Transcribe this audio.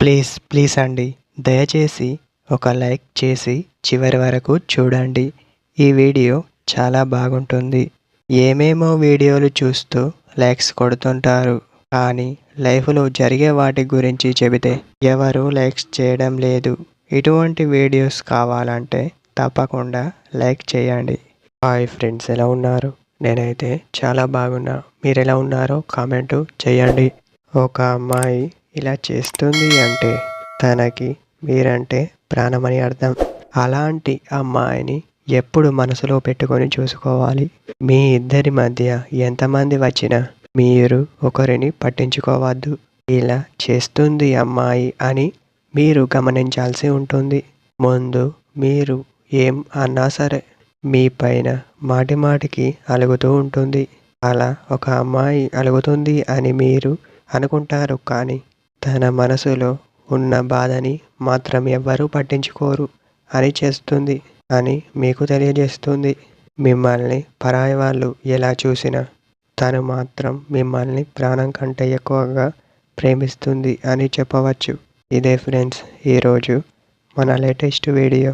Please అండి, దయచేసి ఒక లైక్ చేసి చివరి వరకు చూడండి. ఈ వీడియో చాలా బాగుంటుంది. ఏమేమో వీడియోలు చూస్తూ లైక్స్ కొడుతుంటారు, కానీ లైఫ్లో జరిగే వాటి గురించి చెబితే ఎవరు లైక్స్ చేయడం లేదు. ఇటువంటి వీడియోస్ కావాలంటే తప్పకుండా లైక్ చేయండి. హాయ్ ఫ్రెండ్స్, ఎలా ఉన్నారు? నేనైతే చాలా బాగున్నా. మీరు ఎలా ఉన్నారో కామెంటు చేయండి. ఒక అమ్మాయి ఇలా చేస్తుంది అంటే తనకి మీరంటే ప్రాణమని అర్థం. అలాంటి అమ్మాయిని ఎప్పుడు మనసులో పెట్టుకొని చూసుకోవాలి. మీ ఇద్దరి మధ్య ఎంతమంది వచ్చినా మీరు ఒకరిని పట్టించుకోవద్దు. ఇలా చేస్తుంది అమ్మాయి అని మీరు గమనించాల్సి ఉంటుంది. ముందు మీరు ఏం అన్నా సరే మీ పైన మాటిమాటికి అలుగుతూ ఉంటుంది. అలా ఒక అమ్మాయి అలుగుతుంది అని మీరు అనుకుంటారు, కానీ తన మనసులో ఉన్న బాధని మాత్రం ఎవ్వరూ పట్టించుకోరు అని చేస్తుంది అని మీకు తెలియజేస్తుంది. మిమ్మల్ని పరాయి వాళ్ళు ఎలా చూసినా తను మాత్రం మిమ్మల్ని ప్రాణం కంటే ఎక్కువగా ప్రేమిస్తుంది అని చెప్పవచ్చు. ఇదే ఫ్రెండ్స్ ఈరోజు మన లేటెస్ట్ వీడియో.